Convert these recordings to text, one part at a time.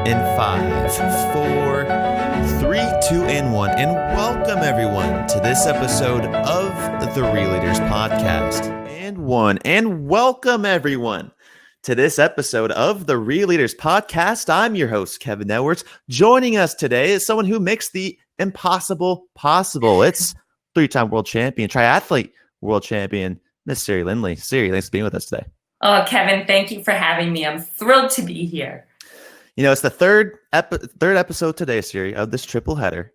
In 5, 4, 3, 2, and 1. And welcome everyone to this episode of the Leaders Podcast. And welcome everyone to this episode of the Leaders Podcast. I'm your host, Kevin Edwards. Joining us today is someone who makes the impossible possible. It's three-time world champion, triathlete world champion, Miss Siri Lindley. Siri, thanks for being with us today. Oh, Kevin, thank you for having me. I'm thrilled to be here. You know, it's the third episode today, Siri, of this triple header.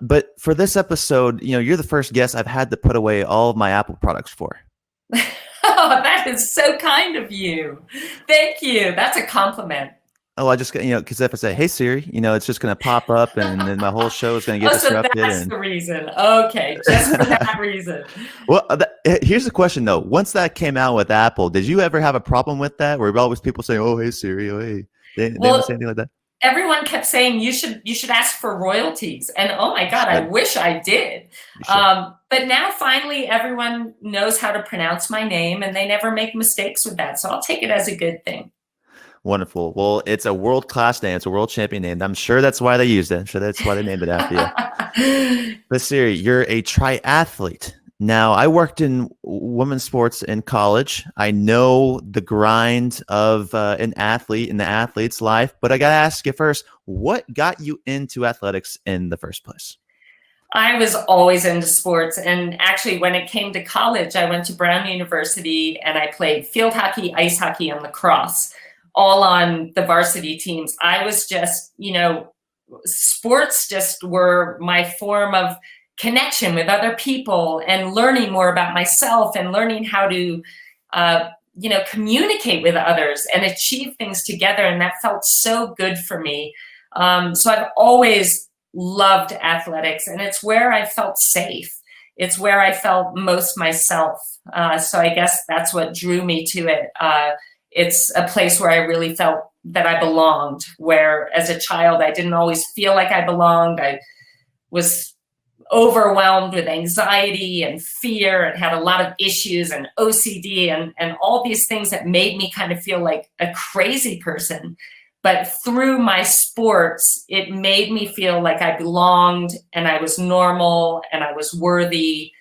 But for this episode, you know, you're the first guest I've had to put away all of my Apple products for. Oh, that is so kind of you. Thank you. That's a compliment. Oh, I just, because if I say, hey, Siri, it's just going to pop up and then my whole show is going to get disrupted. So that's the reason. Okay, just for that reason. Well, here's the question, though. Once that came out with Apple, did you ever have a problem with that? Where always people say, oh, hey, Siri, oh, hey. They didn't say anything like that? Everyone kept saying you should ask for royalties. And oh, my God, I wish I did. But now, finally, everyone knows how to pronounce my name, and they never make mistakes with that. So I'll take it as a good thing. Wonderful. Well, it's a world-class name. It's a world champion name. I'm sure that's why they used it. I'm sure that's why they named it after you. But Siri, you're a triathlete. Now, I worked in women's sports in college. I know the grind of an athlete in the athlete's life. But I got to ask you first, what got you into athletics in the first place? I was always into sports. And actually, when it came to college, I went to Brown University and I played field hockey, ice hockey, and lacrosse, all on the varsity teams. I was just, sports just were my form of connection with other people and learning more about myself and learning how to, communicate with others and achieve things together. And that felt so good for me. So I've always loved athletics, and it's where I felt safe. It's where I felt most myself. So I guess that's what drew me to it. It's a place where I really felt that I belonged, where as a child, I didn't always feel like I belonged. I was overwhelmed with anxiety and fear and had a lot of issues and OCD and all these things that made me kind of feel like a crazy person. But through my sports, it made me feel like I belonged and I was normal and I was worthy.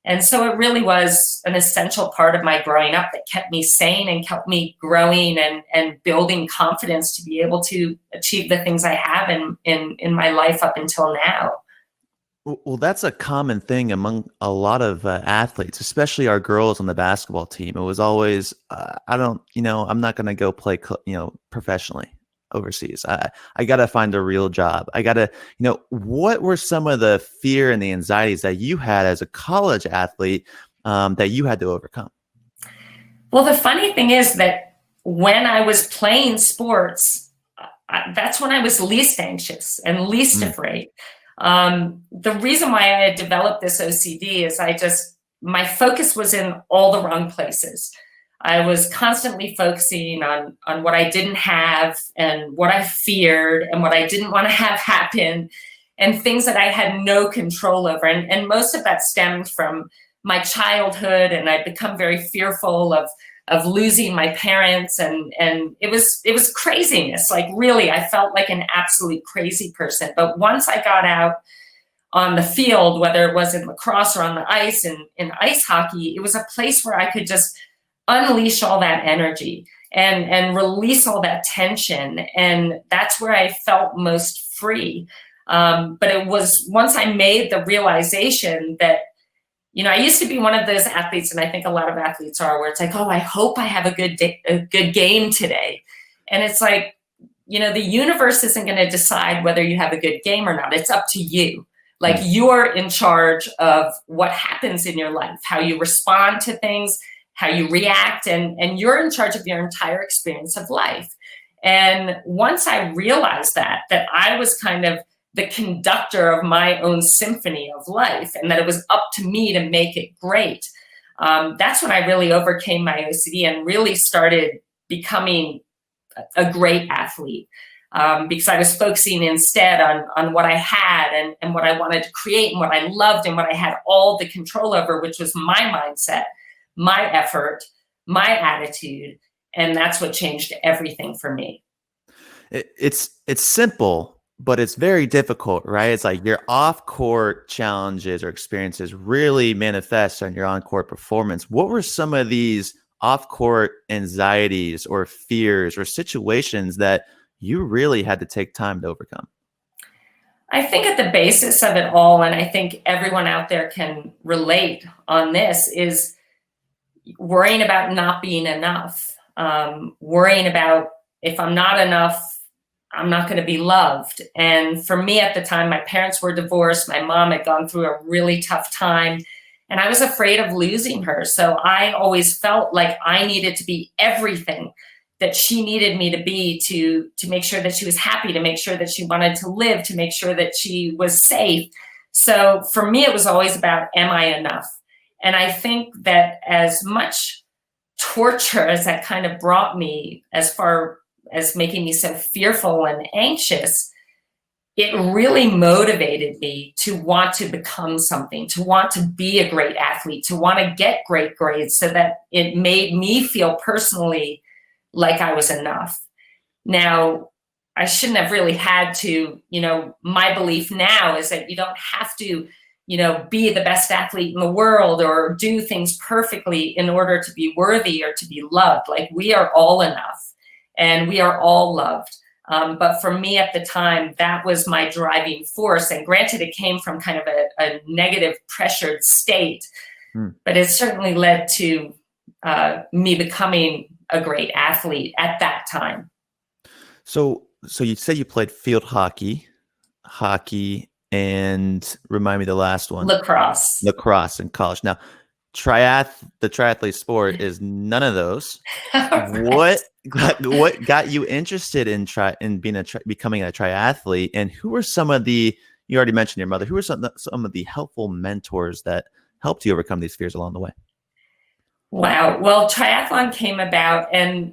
And so it really was an essential part of my growing up that kept me sane and kept me growing and building confidence to be able to achieve the things I have in my life up until now. Well, that's a common thing among a lot of athletes, especially our girls on the basketball team. It was always, I'm not going to go play, professionally overseas. I got to find a real job. I got to, what were some of the fear and the anxieties that you had as a college athlete that you had to overcome? Well, the funny thing is that when I was playing sports, that's when I was least anxious and least afraid. The reason why I had developed this OCD is my focus was in all the wrong places. I was constantly focusing on what I didn't have and what I feared and what I didn't want to have happen and things that I had no control over. And most of that stemmed from my childhood, and I'd become very fearful of losing my parents. And it was craziness. Like, really, I felt like an absolute crazy person. But once I got out on the field, whether it was in lacrosse or on the ice and in ice hockey, it was a place where I could just unleash all that energy and release all that tension. And that's where I felt most free. But it was once I made the realization that, I used to be one of those athletes, and I think a lot of athletes are, where it's like, oh, I hope I have a good game today. And it's like, the universe isn't going to decide whether you have a good game or not. It's up to you. Like, you're in charge of what happens in your life, how you respond to things, how you react, and you're in charge of your entire experience of life. And once I realized that I was kind of the conductor of my own symphony of life, and that it was up to me to make it great, that's when I really overcame my OCD and really started becoming a great athlete, because I was focusing instead on what I had and what I wanted to create and what I loved and what I had all the control over, which was my mindset, my effort, my attitude. And that's what changed everything for me. It's simple, but it's very difficult, right? It's like your off-court challenges or experiences really manifest on your on-court performance. What were some of these off-court anxieties or fears or situations that you really had to take time to overcome? I think at the basis of it all, and I think everyone out there can relate on this, is worrying about not being enough, worrying about if I'm not enough, I'm not going to be loved. And for me at the time, my parents were divorced. My mom had gone through a really tough time, and I was afraid of losing her. So I always felt like I needed to be everything that she needed me to be to make sure that she was happy, to make sure that she wanted to live, to make sure that she was safe. So for me, it was always about, am I enough? And I think that as much torture as that kind of brought me, as far as making me so fearful and anxious, it really motivated me to want to become something, to want to be a great athlete, to want to get great grades, so that it made me feel personally like I was enough. Now, I shouldn't have really had to, my belief now is that you don't have to, be the best athlete in the world or do things perfectly in order to be worthy or to be loved. Like, we are all enough and we are all loved. But for me at the time, that was my driving force. And granted, it came from kind of a negative pressured state, but it certainly led to me becoming a great athlete at that time. So you said you played field hockey, and remind me the last one. Lacrosse in college. Now, the triathlete sport is none of those. Right. What got you interested in becoming a triathlete, and who were some of the, you already mentioned your mother, who were some of the helpful mentors that helped you overcome these fears along the way? Wow. Well, triathlon came about, and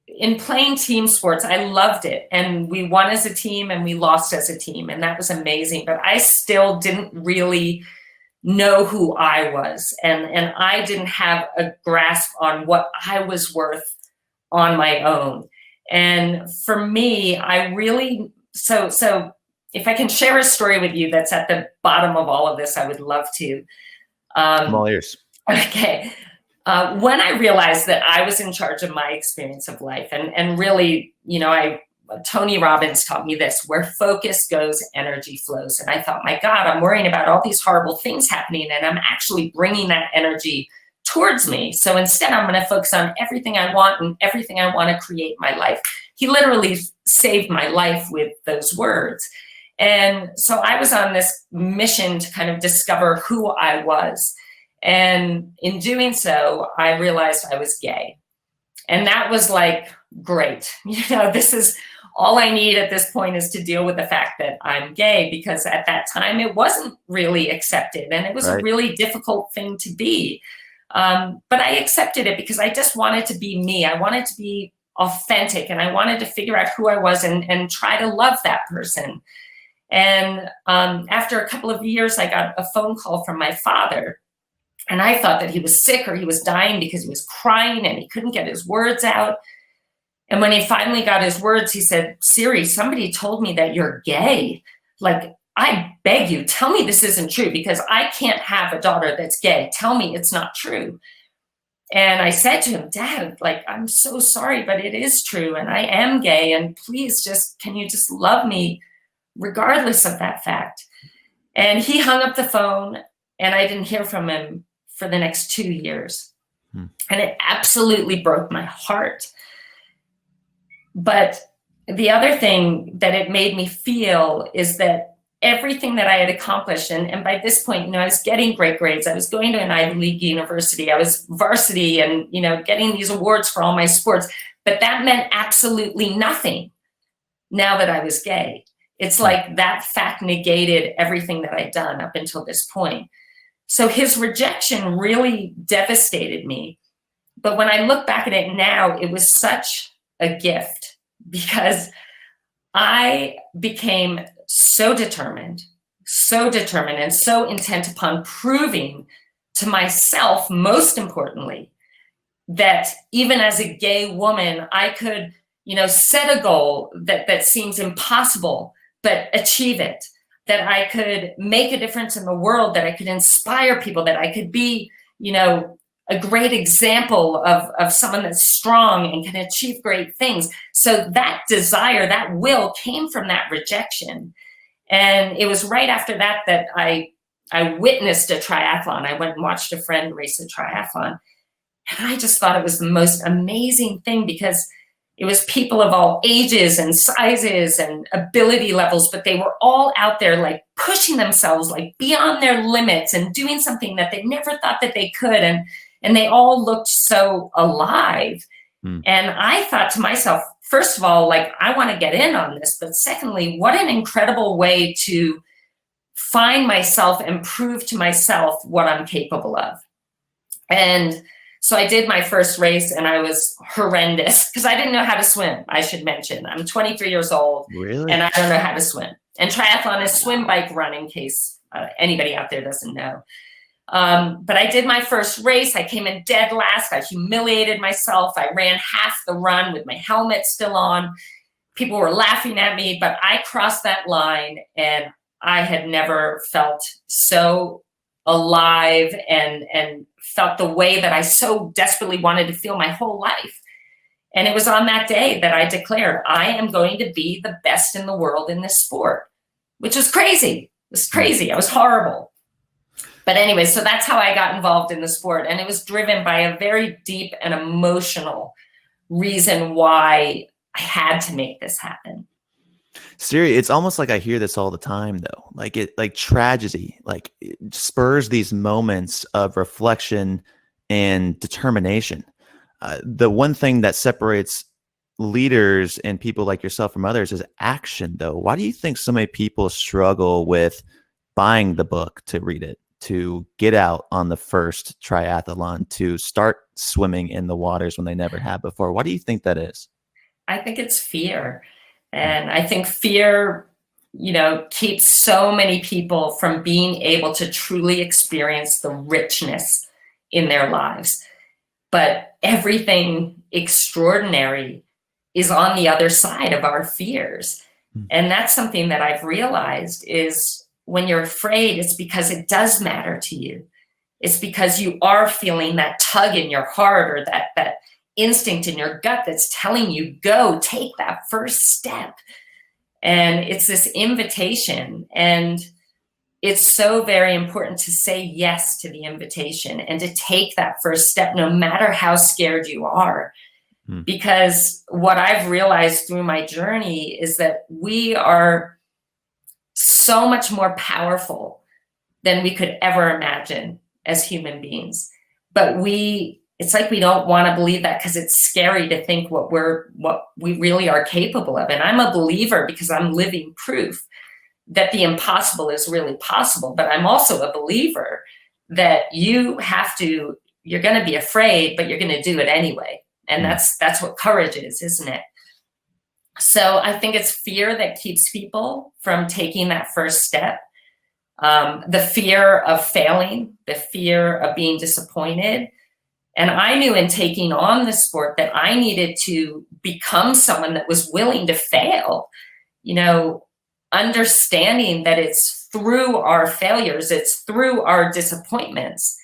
in playing team sports, I loved it. And we won as a team and we lost as a team. And that was amazing. But I still didn't really know who I was. And I didn't have a grasp on what I was worth on my own. And for me, I really, so if I can share a story with you that's at the bottom of all of this, I would love to. I'm all ears. Okay. When I realized that I was in charge of my experience of life, and really, Tony Robbins taught me this: where focus goes, energy flows. And I thought, my God, I'm worrying about all these horrible things happening, and I'm actually bringing that energy towards me. So instead, I'm going to focus on everything I want and everything I want to create in my life. He literally saved my life with those words. And so I was on this mission to kind of discover who I was. And in doing so, I realized I was gay. And that was like, great. This is all I need at this point, is to deal with the fact that I'm gay, because at that time it wasn't really accepted. And it was a really difficult thing to be. But I accepted it because I just wanted to be me. I wanted to be authentic, and I wanted to figure out who I was and try to love that person. And after a couple of years, I got a phone call from my father. And I thought that he was sick or he was dying, because he was crying and he couldn't get his words out. And when he finally got his words, he said, "Siri, somebody told me that you're gay. Like, I beg you, tell me this isn't true, because I can't have a daughter that's gay. Tell me it's not true." And I said to him, "Dad, like, I'm so sorry, but it is true. And I am gay. And please can you just love me regardless of that fact?" And he hung up the phone, and I didn't hear from him for the next 2 years. And it absolutely broke my heart. But the other thing that it made me feel is that everything that I had accomplished, and by this point, I was getting great grades. I was going to an Ivy League university. I was varsity and, getting these awards for all my sports. But that meant absolutely nothing now that I was gay. It's like that fact negated everything that I'd done up until this point. So his rejection really devastated me. But when I look back at it now, it was such a gift, because I became so determined and so intent upon proving to myself, most importantly, that even as a gay woman, I could set a goal that seems impossible, but achieve it, that I could make a difference in the world, that I could inspire people, that I could be, a great example of someone that's strong and can achieve great things. So that desire, that will came from that rejection. And it was right after that I witnessed a triathlon. I went and watched a friend race a triathlon. And I just thought it was the most amazing thing, because it was people of all ages and sizes and ability levels, but they were all out there like pushing themselves like beyond their limits and doing something that they never thought that they could. And they all looked so alive. And I thought to myself, first of all, like, I want to get in on this. But secondly, what an incredible way to find myself and prove to myself what I'm capable of. And so I did my first race, and I was horrendous because I didn't know how to swim, I should mention. I'm 23 years old, Really? And I don't know how to swim. And triathlon is swim, bike, run, in case anybody out there doesn't know. But I did my first race. I came in dead last. I humiliated myself. I ran half the run with my helmet still on. People were laughing at me, but I crossed that line, and I had never felt so alive and felt the way that I so desperately wanted to feel my whole life. And it was on that day that I declared, I am going to be the best in the world in this sport, which was crazy. It was crazy. I was horrible. But anyway, so that's how I got involved in the sport. And it was driven by a very deep and emotional reason why I had to make this happen. Siri, it's almost like I hear this all the time, though. Like tragedy, like it spurs these moments of reflection and determination. The one thing that separates leaders and people like yourself from others is action, though. Why do you think so many people struggle with buying the book to read it, to get out on the first triathlon, to start swimming in the waters when they never have before? Why do you think that is? I think it's fear. And I think fear, keeps so many people from being able to truly experience the richness in their lives. But everything extraordinary is on the other side of our fears. And that's something that I've realized is when you're afraid, it's because it does matter to you. It's because you are feeling that tug in your heart, or that instinct in your gut that's telling you, go, take that first step. And it's this invitation. And it's so very important to say yes to the invitation and to take that first step, no matter how scared you are. Because what I've realized through my journey is that we are so much more powerful than we could ever imagine as human beings. But it's like we don't want to believe that because it's scary to think what we really are capable of. And I'm a believer because I'm living proof that the impossible is really possible. But I'm also a believer that you're going to be afraid, but you're going to do it anyway. And that's what courage is, isn't it? So I think it's fear that keeps people from taking that first step. The fear of failing, the fear of being disappointed. And I knew in taking on the sport that I needed to become someone that was willing to fail, understanding that it's through our failures, it's through our disappointments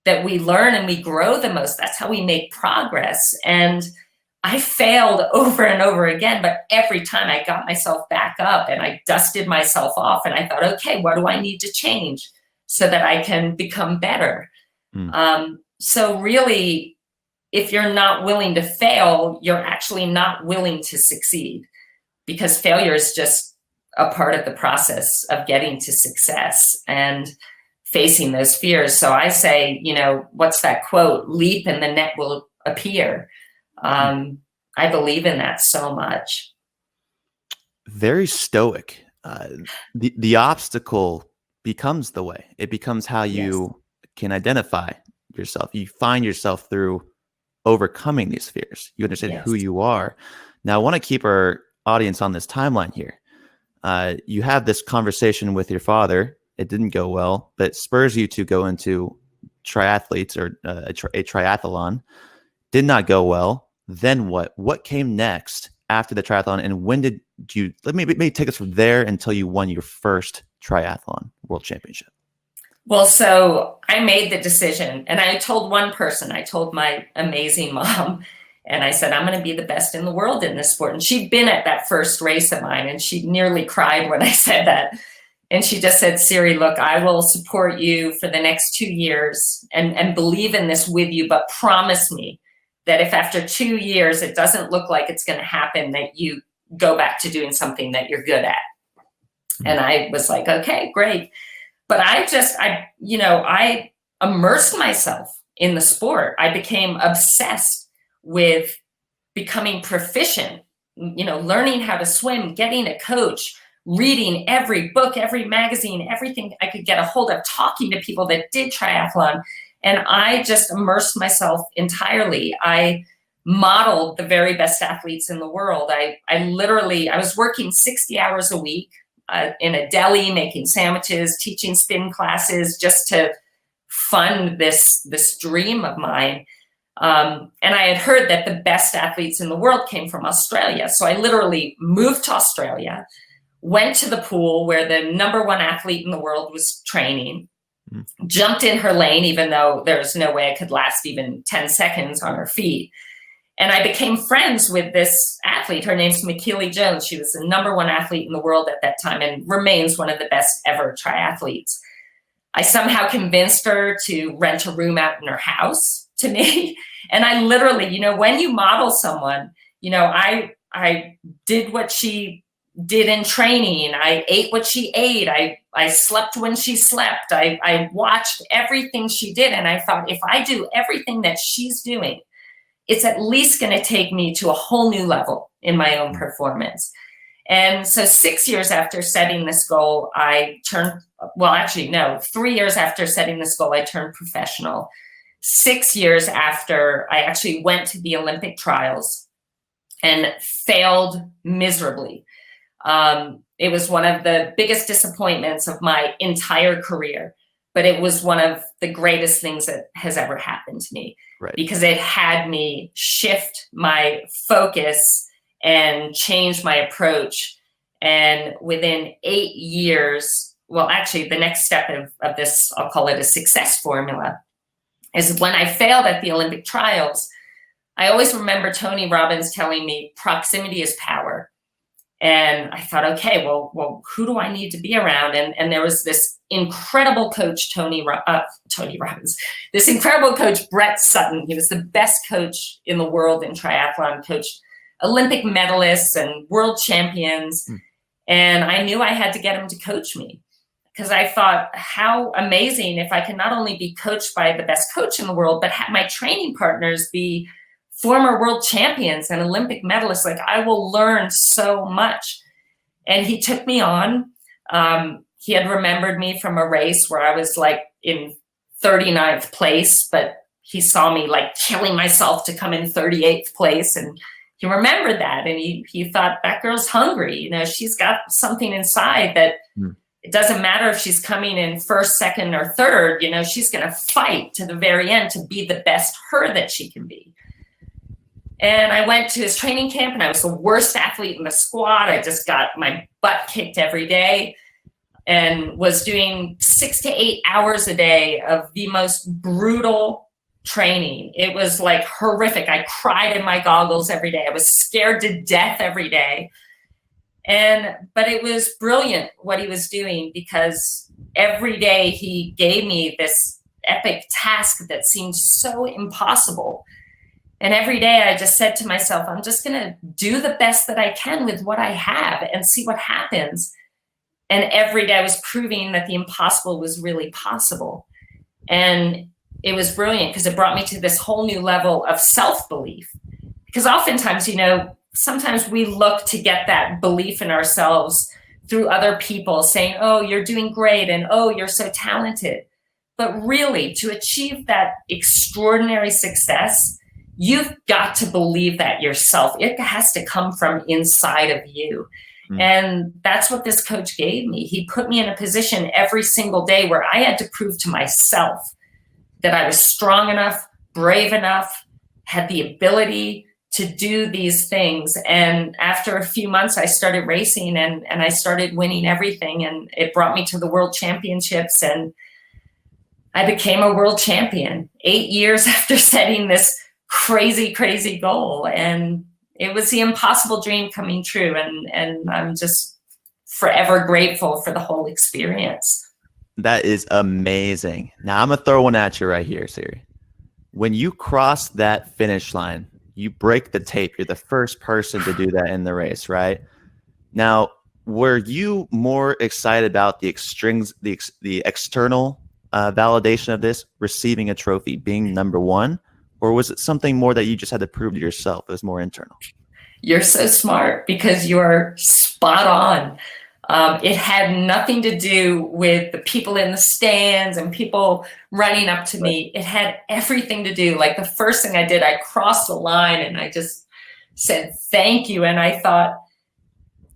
that we learn and we grow the most. That's how we make progress. And I failed over and over again, but every time I got myself back up and I dusted myself off and I thought, okay, what do I need to change so that I can become better? So really, if you're not willing to fail, you're actually not willing to succeed, because failure is just a part of the process of getting to success and facing those fears. So I say, what's that quote? Leap and the net will appear. I believe in that so much. Very stoic. The obstacle becomes the way. It becomes how you can identify yourself. You find yourself through overcoming these fears. You understand who you are. Now, I want to keep our audience on this timeline here. You have this conversation with your father. It didn't go well, but it spurs you to go into triathletes or a triathlon. Did not go well. then what came next after the triathlon, and when did you, let me maybe take us from there until you won your first triathlon world championship? Well, so I made the decision, and I told one person, I told my amazing mom, and I said, I'm going to be the best in the world in this sport. And she'd been at that first race of mine, and she nearly cried when I said that. And she just said, Siri, look, I will support you for the next 2 years and believe in this with you, but promise me that if after 2 years it doesn't look like it's going to happen, that you go back to doing something that you're good at. And I was like, okay, great. But I immersed myself in the sport. I became obsessed with becoming proficient, learning how to swim, getting a coach, reading every book, every magazine, everything I could get a hold of, talking to people that did triathlon. And I just immersed myself entirely. I modeled the very best athletes in the world. I was working 60 hours a week in a deli, making sandwiches, teaching spin classes, just to fund this dream of mine. And I had heard that the best athletes in the world came from Australia. So I literally moved to Australia, went to the pool where the number one athlete in the world was training, jumped in her lane, even though there's no way I could last even 10 seconds on her feet. And I became friends with this athlete. Her name's McKeely Jones. She was the number one athlete in the world at that time and remains one of the best ever triathletes. I somehow convinced her to rent a room out in her house to me. And I literally, when you model someone, I did what she did in training. I ate what she ate. I slept when she slept. I watched everything she did. And I thought, if I do everything that she's doing, it's at least going to take me to a whole new level in my own performance. And so 6 years after setting this goal, 3 years after setting this goal, I turned professional. 6 years after, I actually went to the Olympic trials and failed miserably. It was one of the biggest disappointments of my entire career, but it was one of the greatest things that has ever happened to me, right? Because it had me shift my focus and change my approach. And within 8 years, well, actually the next step of this, I'll call it a success formula, is when I failed at the Olympic trials, I always remember Tony Robbins telling me proximity is power. And I thought, okay, well, who do I need to be around? And there was this incredible coach, Tony Robbins, this incredible coach, Brett Sutton. He was the best coach in the world in triathlon, coached Olympic medalists and world champions. And I knew I had to get him to coach me, because I thought, how amazing if I can not only be coached by the best coach in the world, but have my training partners be former world champions and Olympic medalists. Like, I will learn so much. And he took me on. He had remembered me from a race where I was like in 39th place, but he saw me like killing myself to come in 38th place. And he remembered that. And he thought, that girl's hungry. She's got something inside that it doesn't matter if she's coming in first, second, or third, she's going to fight to the very end to be the best her that she can be. And I went to his training camp, and I was the worst athlete in the squad. I just got my butt kicked every day and was doing 6 to 8 hours a day of the most brutal training. It was like horrific. I cried in my goggles every day. I was scared to death every day. But it was brilliant what he was doing, because every day he gave me this epic task that seemed so impossible. And every day I just said to myself, I'm just going to do the best that I can with what I have and see what happens. And every day I was proving that the impossible was really possible. And it was brilliant, because it brought me to this whole new level of self-belief. Because oftentimes, sometimes we look to get that belief in ourselves through other people saying, oh, you're doing great, and oh, you're so talented. But really, to achieve that extraordinary success, you've got to believe that yourself. It has to come from inside of you. And that's what this coach gave me. He put me in a position every single day where I had to prove to myself that I was strong enough, brave enough, had the ability to do these things. And after a few months, I started racing and I started winning everything. And it brought me to the world championships. And I became a world champion 8 years after setting this crazy, crazy goal. And it was the impossible dream coming true. And I'm just forever grateful for the whole experience. That is amazing. Now I'm going to throw one at you right here, Siri. When you cross that finish line, you break the tape. You're the first person to do that in the race, right? Now, were you more excited about the external validation of this, receiving a trophy, being number one, or was it something more that you just had to prove to yourself? It was more internal. You're so smart because you are spot on. It had nothing to do with the people in the stands and people running up to me. It had everything to do, like the first thing I did, I crossed the line and I just said, thank you. And I thought,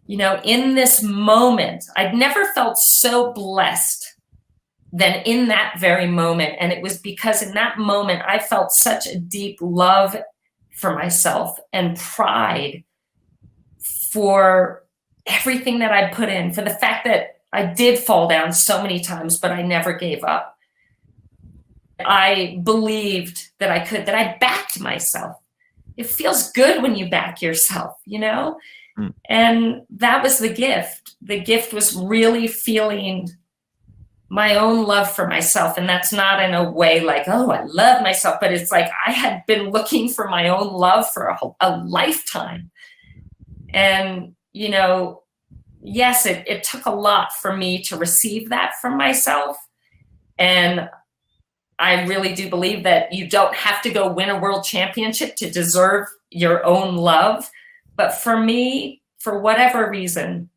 in this moment, I'd never felt so blessed than in that very moment. And it was because in that moment, I felt such a deep love for myself and pride for everything that I put in, for the fact that I did fall down so many times, but I never gave up. I believed that I could, that I backed myself. It feels good when you back yourself, And that was the gift. The gift was really feeling my own love for myself. And that's not in a way like, oh, I love myself, but it's like I had been looking for my own love for a lifetime. And yes, it took a lot for me to receive that from myself. And I really do believe that you don't have to go win a world championship to deserve your own love. But for me, for whatever reason,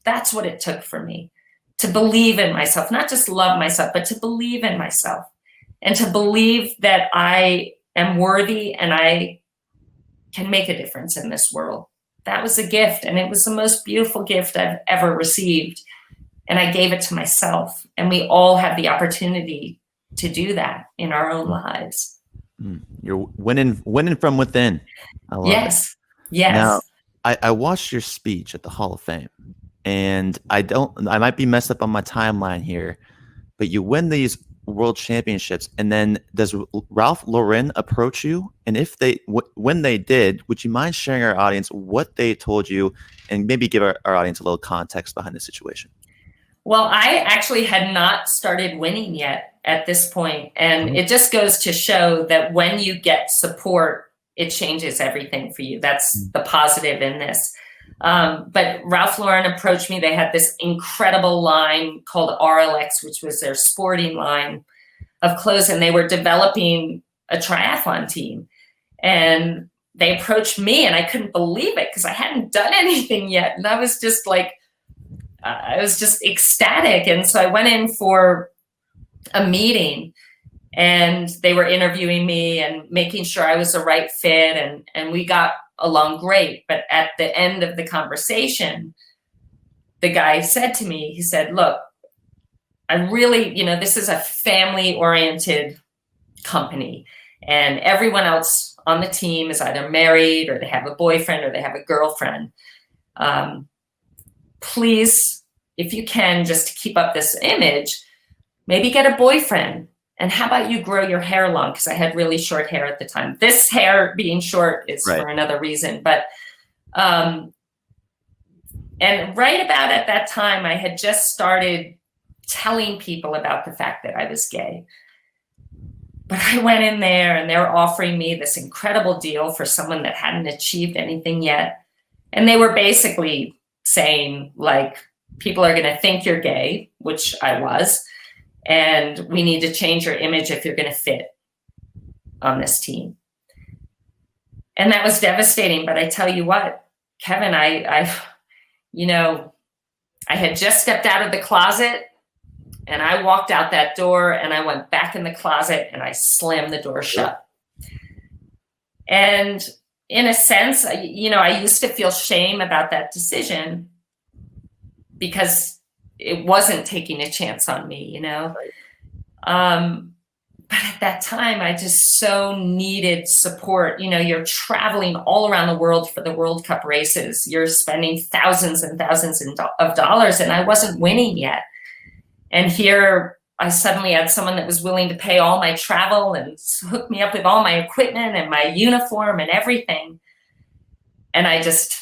that's what it took for me to believe in myself, not just love myself, but to believe in myself and to believe that I am worthy and I can make a difference in this world. That was a gift, and it was the most beautiful gift I've ever received. And I gave it to myself, and we all have the opportunity to do that in our own lives. You're winning from within. I love it. Yes. Now, I watched your speech at the Hall of Fame, and I might be messed up on my timeline here, but you win these world championships, and then does Ralph Lauren approach you? And if when they did, would you mind sharing our audience what they told you and maybe give our audience a little context behind the situation? Well, I actually had not started winning yet at this point. And it just goes to show that when you get support, it changes everything for you. That's the positive in this. But Ralph Lauren approached me. They had this incredible line called RLX, which was their sporting line of clothes. And they were developing a triathlon team. And they approached me and I couldn't believe it because I hadn't done anything yet. And I was just like, I was just ecstatic. And so I went in for a meeting and they were interviewing me and making sure I was the right fit. And we got along great. But at the end of the conversation, the guy said to me, he said, look, I really, this is a family-oriented company and everyone else on the team is either married or they have a boyfriend or they have a girlfriend. Please, if you can, just to keep up this image, maybe get a boyfriend. And how about you grow your hair long? Because I had really short hair at the time. This hair being short is for another reason. But, and right about at that time, I had just started telling people about the fact that I was gay. But I went in there and they were offering me this incredible deal for someone that hadn't achieved anything yet. And they were basically saying, like, people are going to think you're gay, which I was. And we need to change your image if you're going to fit on this team. And that was devastating. But I tell you what, Kevin, I had just stepped out of the closet and I walked out that door and I went back in the closet and I slammed the door shut. And in a sense, I used to feel shame about that decision because it wasn't taking a chance on me, But at that time, I just so needed support. You're traveling all around the world for the World Cup races. You're spending thousands and thousands of dollars, and I wasn't winning yet. And here I suddenly had someone that was willing to pay all my travel and hook me up with all my equipment and my uniform and everything. And I just,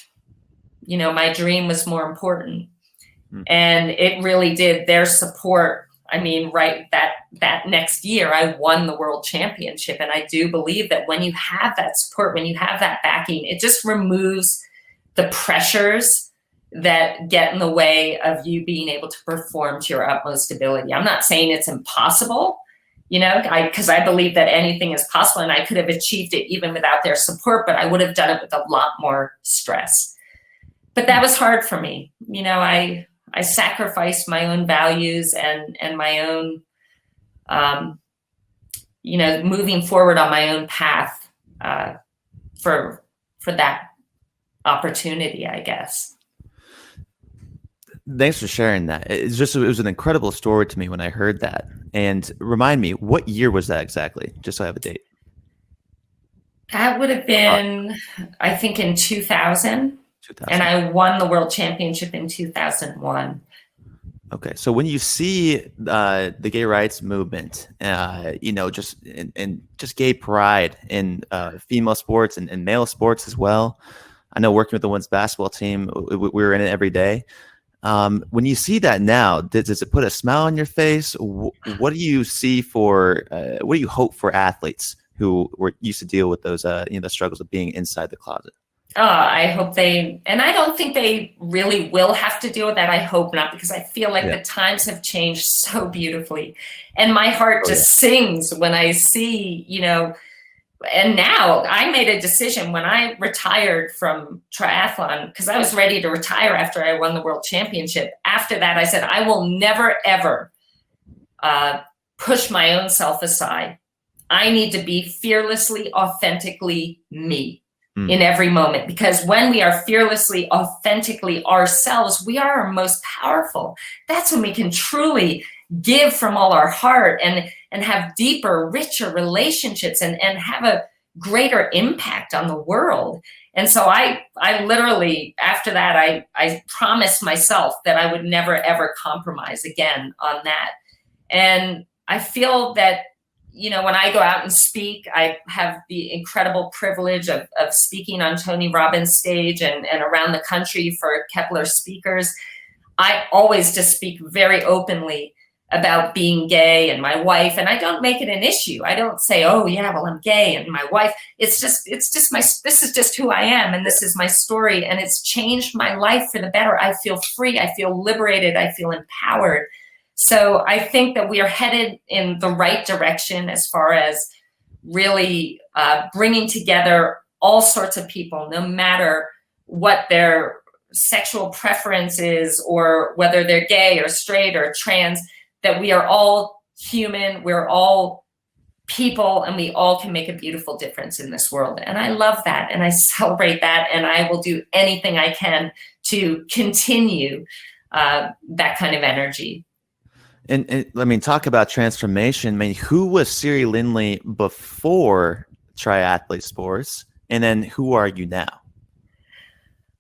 my dream was more important. And it really did. Their support, right, that next year I won the world championship. And I do believe that when you have that support, when you have that backing, it just removes the pressures that get in the way of you being able to perform to your utmost ability. I'm not saying it's impossible, because I believe that anything is possible, and I could have achieved it even without their support, but I would have done it with a lot more stress. But that was hard for me. I sacrificed my own values and my own, moving forward on my own path for that opportunity, I guess. Thanks for sharing that. It was an incredible story to me when I heard that. And remind me, what year was that exactly? Just so I have a date. That would have been, I think, in 2000. And I won the world championship in 2001. Okay. So when you see the gay rights movement, just gay pride in female sports and male sports as well. I know working with the women's basketball team, we were in it every day. When you see that now, does it put a smile on your face? What do you see what do you hope for athletes who were used to deal with those, the struggles of being inside the closet? I hope and I don't think they really will have to deal with that. I hope not, because I feel like the times have changed so beautifully. And my heart just sings when I see, and now I made a decision when I retired from triathlon, because I was ready to retire after I won the world championship. After that, I said, I will never, ever push my own self aside. I need to be fearlessly, authentically me in every moment, because when we are fearlessly, authentically ourselves, we are our most powerful. That's when we can truly give from all our heart and have deeper, richer relationships and have a greater impact on the world. And so I literally, after that, I promised myself that I would never, ever compromise again on that. And I feel that, when I go out and speak, I have the incredible privilege of speaking on Tony Robbins' stage and around the country for Kepler speakers. I always just speak very openly about being gay and my wife, and I don't make it an issue. I don't say, oh yeah, well, I'm gay and my wife. This is just who I am, and this is my story, and it's changed my life for the better. I feel free, I feel liberated, I feel empowered. So I think that we are headed in the right direction as far as really bringing together all sorts of people, no matter what their sexual preference is or whether they're gay or straight or trans, that we are all human, we're all people, and we all can make a beautiful difference in this world. And I love that, and I celebrate that, and I will do anything I can to continue that kind of energy. And talk about transformation. Who was Siri Lindley before triathlete sports? And then who are you now?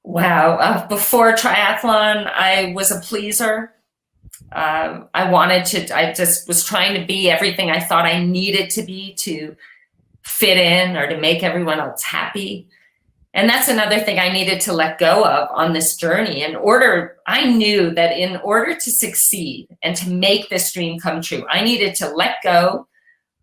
Wow. Before triathlon, I was a pleaser. I just was trying to be everything I thought I needed to be to fit in or to make everyone else happy. And that's another thing I needed to let go of on this journey. I knew that in order to succeed and to make this dream come true, I needed to let go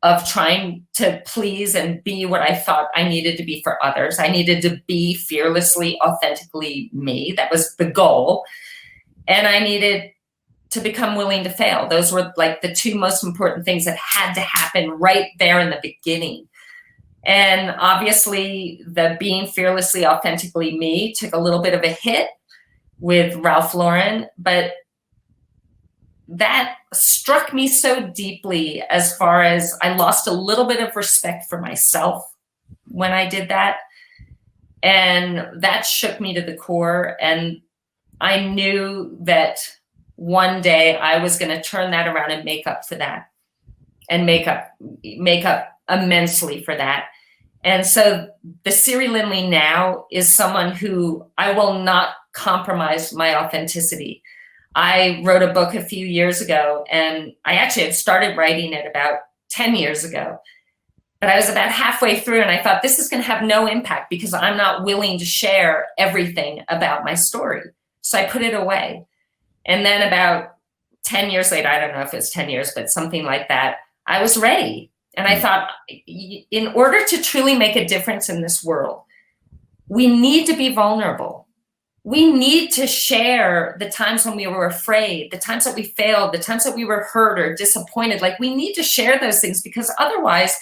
of trying to please and be what I thought I needed to be for others. I needed to be fearlessly, authentically me. That was the goal. And I needed to become willing to fail. Those were like the two most important things that had to happen right there in the beginning. And obviously, the being fearlessly, authentically me took a little bit of a hit with Ralph Lauren, but that struck me so deeply as far as I lost a little bit of respect for myself when I did that. And that shook me to the core. And I knew that one day I was going to turn that around and make up for that. and make up immensely for that. And so the Siri Lindley now is someone who I will not compromise my authenticity. I wrote a book a few years ago, and I actually had started writing it about 10 years ago. But I was about halfway through, and I thought, this is going to have no impact because I'm not willing to share everything about my story. So I put it away. And then about 10 years later, I don't know if it's 10 years, but something like that, I was ready. And I thought, in order to truly make a difference in this world, we need to be vulnerable. We need to share the times when we were afraid, the times that we failed, the times that we were hurt or disappointed. Like, we need to share those things, because otherwise,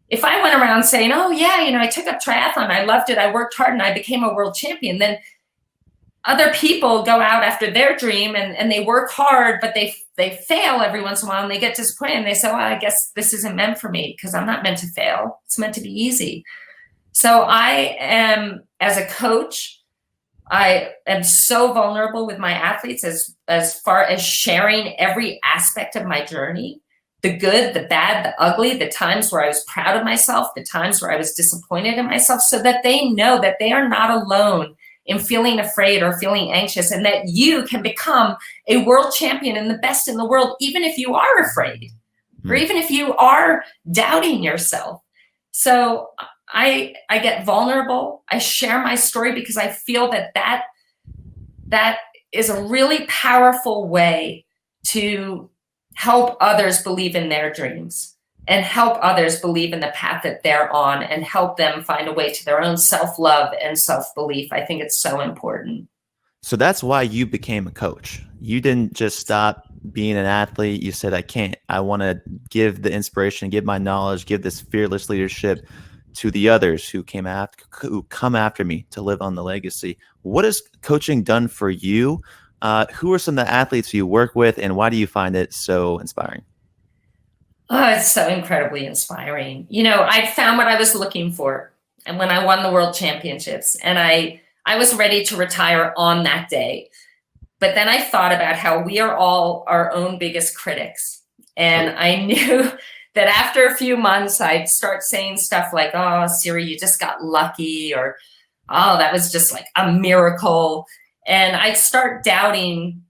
if I went around saying, oh yeah, I took up triathlon, I loved it, I worked hard, and I became a world champion, then other people go out after their dream and they work hard, but they fail every once in a while, and they get disappointed, and they say, well, I guess this isn't meant for me because I'm not meant to fail. It's meant to be easy. So I am, as a coach, I am so vulnerable with my athletes as far as sharing every aspect of my journey, the good, the bad, the ugly, the times where I was proud of myself, the times where I was disappointed in myself, so that they know that they are not alone in feeling afraid or feeling anxious, and that you can become a world champion and the best in the world, even if you are afraid, or even if you are doubting yourself. So I get vulnerable. I share my story because I feel that is a really powerful way to help others believe in their dreams and help others believe in the path that they're on and help them find a way to their own self-love and self-belief. I think it's so important. So that's why you became a coach. You didn't just stop being an athlete. You said, I want to give the inspiration, give my knowledge, give this fearless leadership to the others who come after me to live on the legacy. What has coaching done for you? Who are some of the athletes you work with, and why do you find it so inspiring? Oh, it's so incredibly inspiring. I found what I was looking for, and when I won the world championships, and I was ready to retire on that day. But then I thought about how we are all our own biggest critics. And I knew that after a few months, I'd start saying stuff like, oh, Siri, you just got lucky, or, oh, that was just like a miracle. And I'd start doubting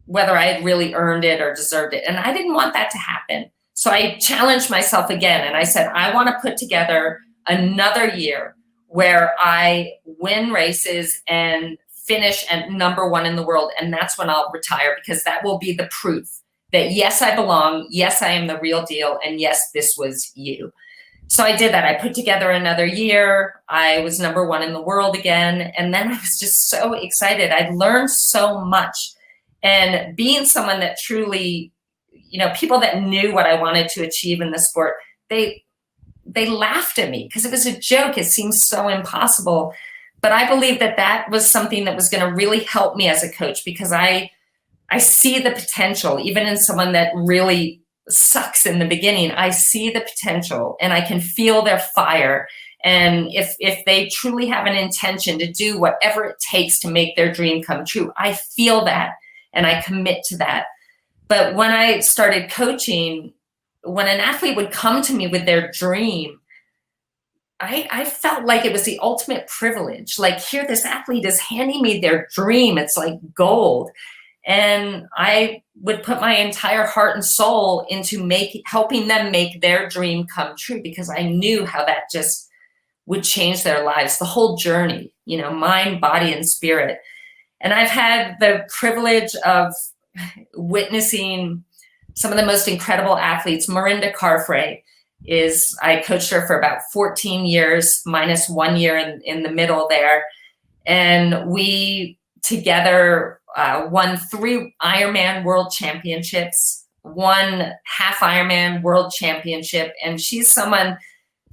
whether I had really earned it or deserved it. And I didn't want that to happen. So I challenged myself again. And I said, I want to put together another year where I win races and finish at number one in the world. And that's when I'll retire, because that will be the proof that, yes, I belong. Yes, I am the real deal. And yes, this was you. So I did that. I put together another year. I was number one in the world again. And then I was just so excited. I'd learned so much. And being someone that truly, people that knew what I wanted to achieve in the sport, they laughed at me because it was a joke. It seemed so impossible. But I believe that was something that was going to really help me as a coach, because I see the potential, even in someone that really sucks in the beginning. I see the potential, and I can feel their fire. And if they truly have an intention to do whatever it takes to make their dream come true, I feel that, and I commit to that. But when I started coaching, when an athlete would come to me with their dream, I felt like it was the ultimate privilege. Like, here, this athlete is handing me their dream. It's like gold. And I would put my entire heart and soul into helping them make their dream come true, because I knew how that just would change their lives, the whole journey, mind, body, and spirit. And I've had the privilege of witnessing some of the most incredible athletes. Mirinda Carfrae I coached her for about 14 years, minus 1 year in the middle there. And we together won 3 Ironman world championships, 1 half Ironman world championship. And she's someone,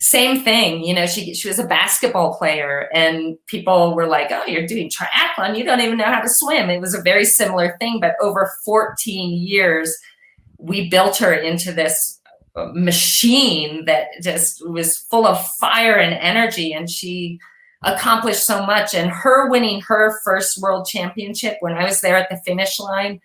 same thing, she was a basketball player, and people were like, oh, you're doing triathlon, you don't even know how to swim. It was a very similar thing, but over 14 years, we built her into this machine that just was full of fire and energy, and she accomplished so much. And her winning her first world championship, when I was there at the finish line,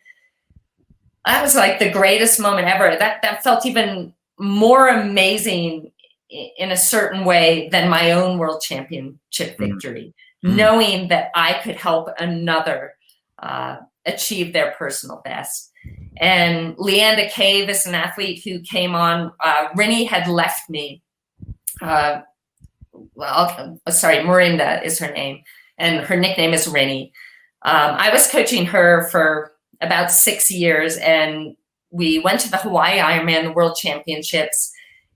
that was like the greatest moment ever. That felt even more amazing in a certain way than my own world championship victory, knowing that I could help another achieve their personal best. And Leanda Cave is an athlete who came on. Rinny had left me. Marinda is her name, and her nickname is Rinny. I was coaching her for about 6 years, and we went to the Hawaii Ironman, the World Championships.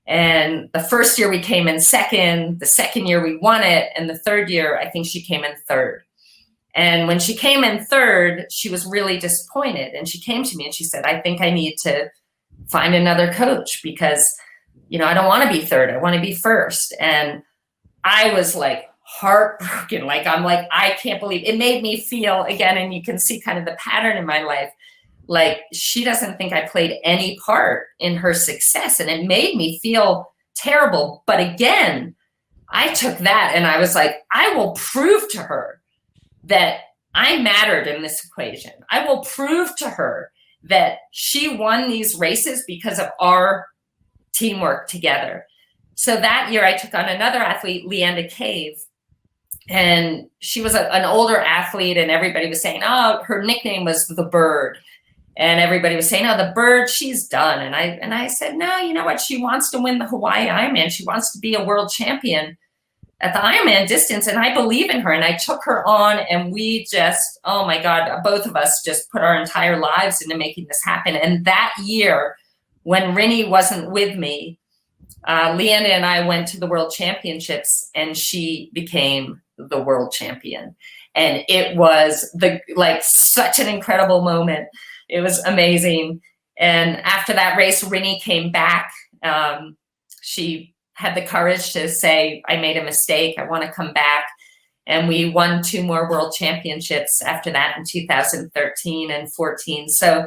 And the first year we came in second, the second year we won it, and the third year I think she came in third. And when she came in third, she was really disappointed. And she came to me and she said, I think I need to find another coach because, I don't want to be third. I want to be first. And I was like heartbroken. I can't believe it. Made me feel again, and you can see kind of the pattern in my life, like she doesn't think I played any part in her success. And it made me feel terrible. But again, I took that and I was like, I will prove to her that I mattered in this equation. I will prove to her that she won these races because of our teamwork together. So that year I took on another athlete, Leanda Cave, and she was an older athlete, and everybody was saying, oh, her nickname was the Bird. And everybody was saying, oh, the Bird, she's done. And I said, no, you know what? She wants to win the Hawaii Ironman. She wants to be a world champion at the Ironman distance, and I believe in her. And I took her on, and we just, oh my God, both of us just put our entire lives into making this happen. And that year, when Rinny wasn't with me, Leanda and I went to the World Championships, and she became the world champion. And it was such an incredible moment. It was amazing. And after that race, Rinny came back. She had the courage to say, I made a mistake. I want to come back. And we won 2 more world championships after that in 2013 and 14. So,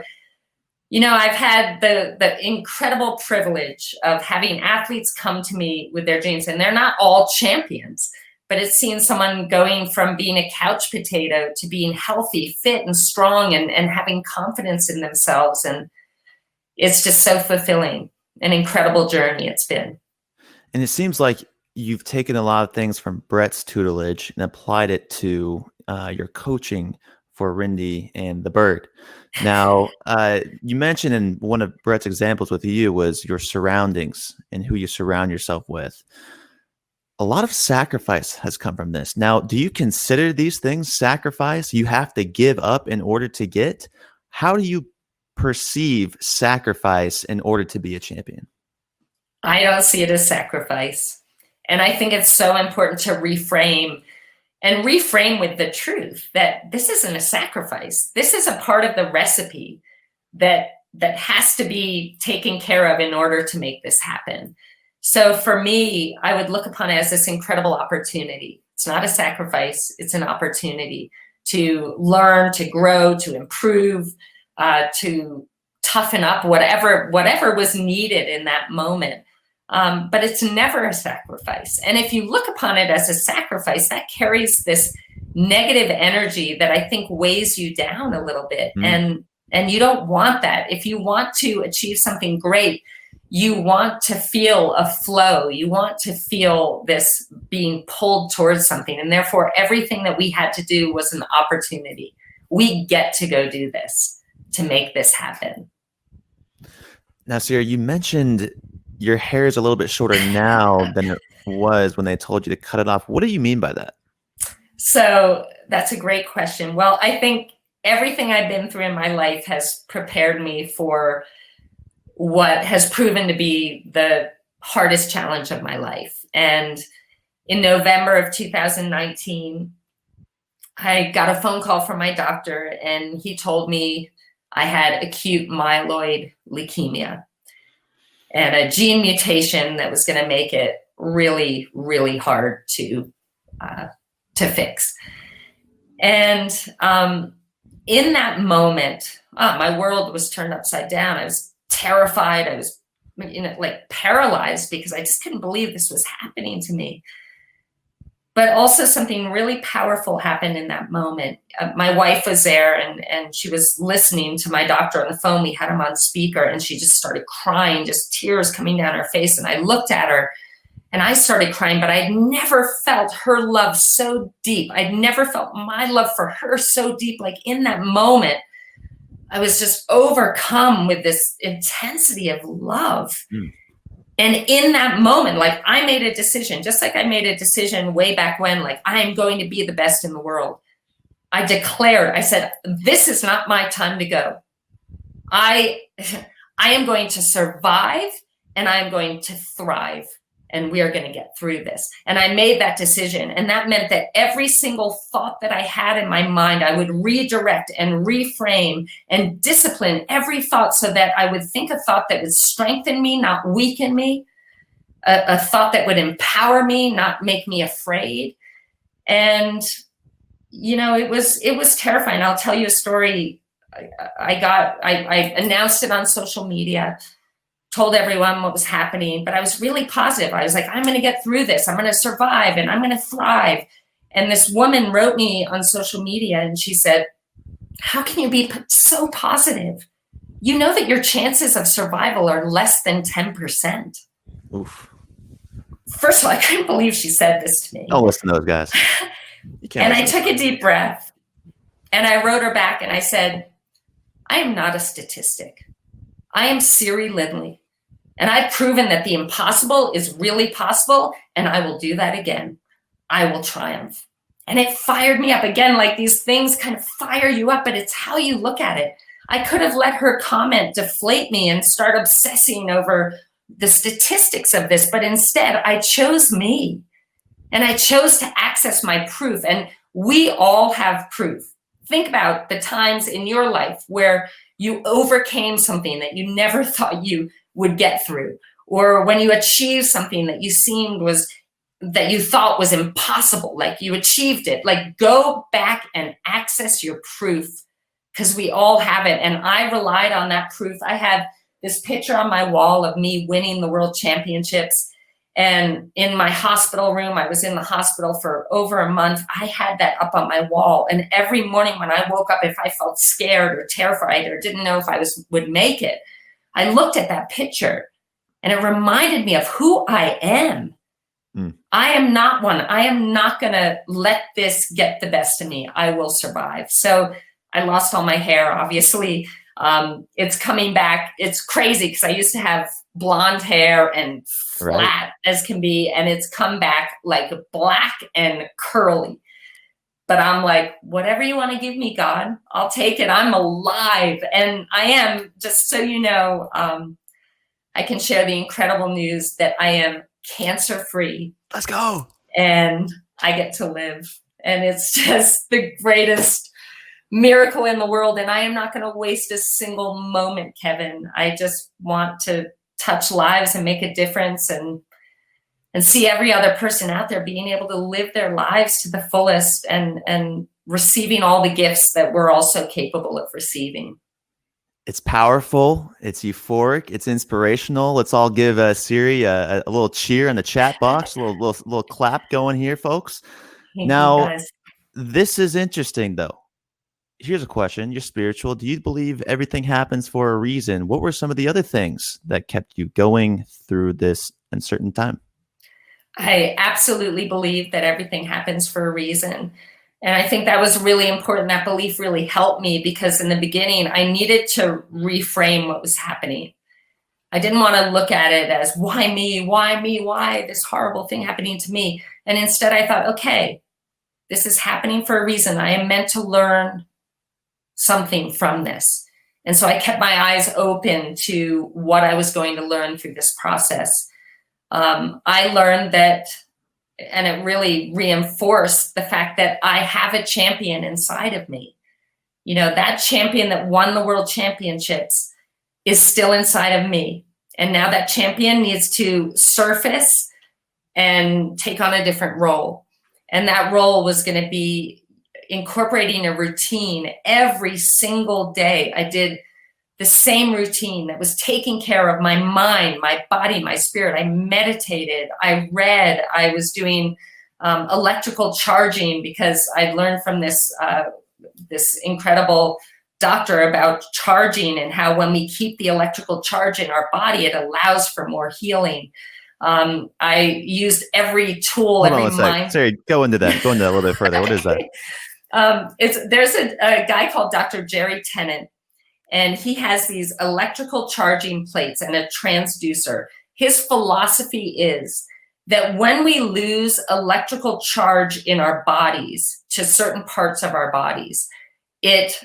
I've had the incredible privilege of having athletes come to me with their dreams, and they're not all champions, but it's seeing someone going from being a couch potato to being healthy, fit, and strong, and having confidence in themselves. And it's just so fulfilling, an incredible journey it's been. And it seems like you've taken a lot of things from Brett's tutelage and applied it to your coaching for Rindy and the Bird. Now, you mentioned in one of Brett's examples with you was your surroundings and who you surround yourself with. A lot of sacrifice has come from this. Now, do you consider these things sacrifice you have to give up in order to get? How do you perceive sacrifice in order to be a champion? I don't see it as sacrifice. And I think it's so important to reframe with the truth that this isn't a sacrifice. This is a part of the recipe that has to be taken care of in order to make this happen. So for me, I would look upon it as this incredible opportunity. It's not a sacrifice. It's an opportunity to learn, to grow, to improve, to toughen up, whatever was needed in that moment. But it's never a sacrifice. And if you look upon it as a sacrifice, that carries this negative energy that I think weighs you down a little bit. And you don't want that. If you want to achieve something great, you want to feel a flow. You want to feel this being pulled towards something. And therefore, everything that we had to do was an opportunity. We get to go do this to make this happen. Now, Siri, you mentioned your hair is a little bit shorter now than it was when they told you to cut it off. What do you mean by that? So that's a great question. Well, I think everything I've been through in my life has prepared me for what has proven to be the hardest challenge of my life. And in November of 2019, I got a phone call from my doctor, and he told me I had acute myeloid leukemia and a gene mutation that was going to make it really, really hard to fix. And in that moment, my world was turned upside down. I was terrified. I was, paralyzed because I just couldn't believe this was happening to me. But also something really powerful happened in that moment. My wife was there and she was listening to my doctor on the phone. We had him on speaker and she just started crying, just tears coming down her face. And I looked at her and I started crying, but I'd never felt her love so deep. I'd never felt my love for her so deep. Like in that moment, I was just overcome with this intensity of love. And in that moment, like I made a decision, just like I made a decision way back when, like I am going to be the best in the world. I declared, I said, this is not my time to go. I am going to survive and I'm going to thrive. And we are going to get through this. And I made that decision. And that meant that every single thought that I had in my mind, I would redirect and reframe and discipline every thought so that I would think a thought that would strengthen me, not weaken me, a thought that would empower me, not make me afraid. And, you know, it was terrifying. I'll tell you a story. I announced it on social media, told everyone what was happening, but I was really positive. I was like, I'm going to get through this. I'm going to survive and I'm going to thrive. And this woman wrote me on social media and she said, how can you be so positive? You know that your chances of survival are less than 10%. Oof. First of all, I couldn't believe she said this to me. Don't listen to those guys. And I took a deep breath and I wrote her back and I said, I am not a statistic. I am Siri Lindley. And I've proven that the impossible is really possible, and I will do that again. I will triumph. And it fired me up again, like these things kind of fire you up, but it's how you look at it. I could have let her comment deflate me and start obsessing over the statistics of this, but instead I chose me. And I chose to access my proof. And we all have proof. Think about the times in your life where you overcame something that you never thought you would get through, or when you achieved something that you thought was impossible, like you achieved it. Like go back and access your proof, because we all have it. And I relied on that proof. I had this picture on my wall of me winning the world championships. And in my hospital room, I was in the hospital for over a month. I had that up on my wall. And every morning when I woke up, if I felt scared or terrified or didn't know if I would make it, I looked at that picture and it reminded me of who I am. I am not one. I am not going to let this get the best of me. I will survive. So I lost all my hair, obviously. It's coming back. It's crazy because I used to have blonde hair and flat as can be, and it's come back like black and curly. But I'm like, whatever you want to give me, God, I'll take it. I'm alive. And I am, just so you know, I can share the incredible news that I am cancer-free. Let's go. And I get to live. And it's just the greatest miracle in the world. And I am not going to waste a single moment, Kevin. I just want to touch lives and make a difference and see every other person out there being able to live their lives to the fullest and receiving all the gifts that we're also capable of receiving. It's powerful. It's euphoric. It's inspirational. Let's all give Siri a little cheer in the chat box, a little clap going here, folks. Thank now, you guys. This is interesting, though. Here's a question. You're spiritual. Do you believe everything happens for a reason? What were some of the other things that kept you going through this uncertain time? I absolutely believe that everything happens for a reason. And I think that was really important. That belief really helped me because in the beginning, I needed to reframe what was happening. I didn't want to look at it as why me, why this horrible thing happening to me. And instead I thought, okay, this is happening for a reason. I am meant to learn something from this. And so I kept my eyes open to what I was going to learn through this process. I learned that, and it really reinforced the fact that I have a champion inside of me. You know, that champion that won the world championships is still inside of me. And now that champion needs to surface and take on a different role. And that role was going to be incorporating a routine every single day. I did the same routine that was taking care of my mind, my body, my spirit. I meditated, I read, I was doing electrical charging, because I learned from this incredible doctor about charging and how when we keep the electrical charge in our body, it allows for more healing. I used every tool, Hold on a sec. Sorry, go into that a little bit further. What is that? There's a guy called Dr. Jerry Tennant, and he has these electrical charging plates and a transducer. His philosophy is that when we lose electrical charge in our bodies to certain parts of our bodies, it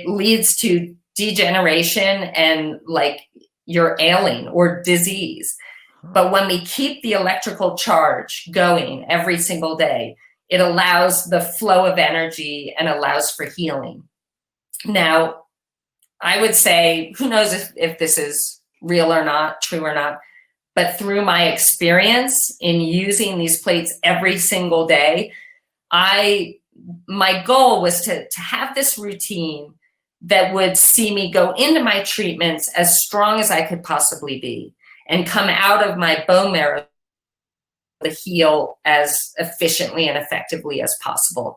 leads to degeneration and like you're ailing or disease. But when we keep the electrical charge going every single day, it allows the flow of energy and allows for healing. Now, I would say, who knows if this is real or not, true or not, but through my experience in using these plates every single day, my goal was to have this routine that would see me go into my treatments as strong as I could possibly be and come out of my bone marrow to heal as efficiently and effectively as possible.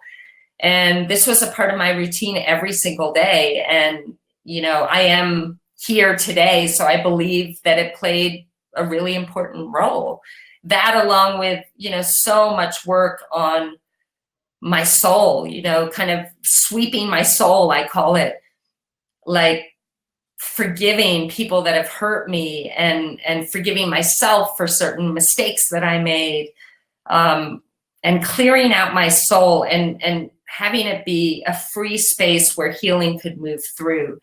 And this was a part of my routine every single day. And, I am here today, so I believe that it played a really important role. That along with, so much work on my soul, kind of sweeping my soul, I call it, like forgiving people that have hurt me and forgiving myself for certain mistakes that I made, and clearing out my soul and having it be a free space where healing could move through.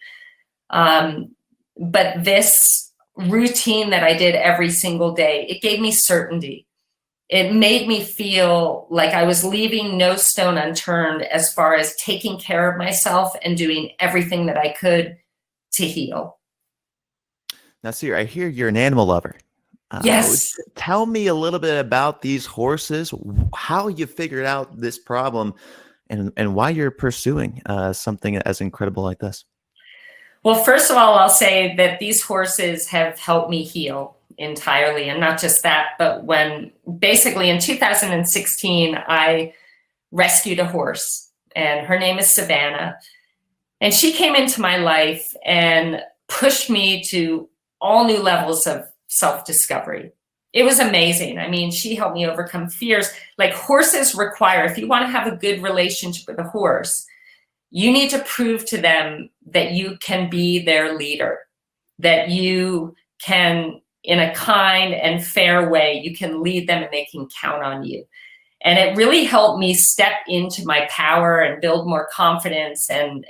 But this routine that I did every single day, it gave me certainty. It made me feel like I was leaving no stone unturned as far as taking care of myself and doing everything that I could to heal. Now, Siri, I hear you're an animal lover. Yes. Tell me a little bit about these horses, how you figured out this problem, and why you're pursuing something as incredible like this. Well, first of all, I'll say that these horses have helped me heal entirely. And not just that, but basically in 2016, I rescued a horse, and her name is Savannah. And she came into my life and pushed me to all new levels of self-discovery. It was amazing. I mean, she helped me overcome fears. Like horses require, if you want to have a good relationship with a horse, you need to prove to them that you can be their leader, that you can, in a kind and fair way, you can lead them and they can count on you. And it really helped me step into my power and build more confidence and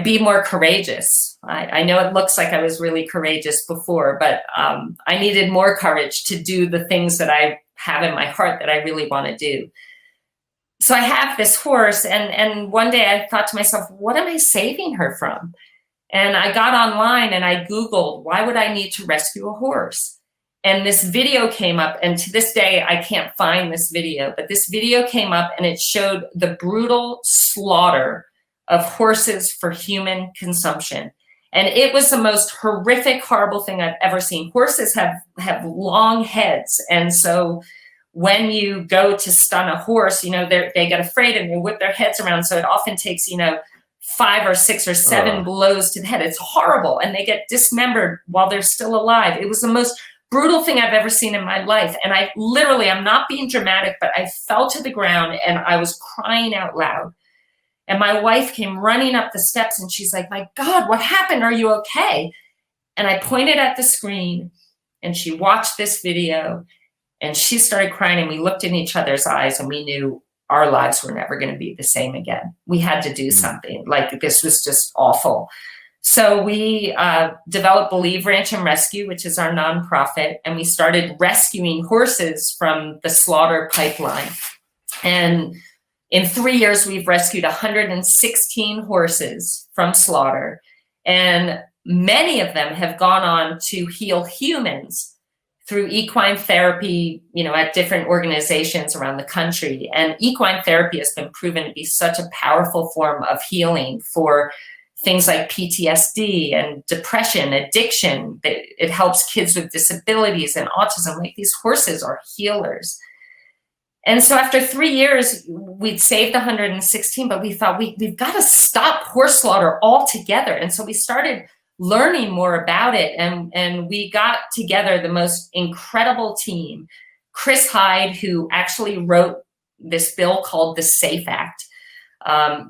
be more courageous. I know it looks like I was really courageous before, but I needed more courage to do the things that I have in my heart that I really want to do. So I have this horse, and one day I thought to myself, what am I saving her from? And I got online and I Googled, why would I need to rescue a horse? And this video came up, and to this day, I can't find this video, but this video came up and it showed the brutal slaughter of horses for human consumption. And it was the most horrific, horrible thing I've ever seen. Horses have long heads. And so when you go to stun a horse, they get afraid and they whip their heads around. So it often takes, 5 or 6 or 7 blows to the head. It's horrible. And they get dismembered while they're still alive. It was the most brutal thing I've ever seen in my life. And I'm not being dramatic, but I fell to the ground and I was crying out loud. And my wife came running up the steps and she's like, my God, what happened? Are you okay? And I pointed at the screen and she watched this video and she started crying, and we looked in each other's eyes and we knew our lives were never going to be the same again. We had to do something. Like, this was just awful. So we developed Believe Ranch and Rescue, which is our nonprofit, and we started rescuing horses from the slaughter pipeline. And in 3 years, we've rescued 116 horses from slaughter, and many of them have gone on to heal humans through equine therapy, at different organizations around the country. And equine therapy has been proven to be such a powerful form of healing for things like PTSD and depression, addiction. It helps kids with disabilities and autism. Like, these horses are healers. And so after 3 years, we'd saved 116, but we thought we've got to stop horse slaughter altogether. And so we started learning more about it. And we got together the most incredible team. Chris Hyde, who actually wrote this bill called the SAFE Act.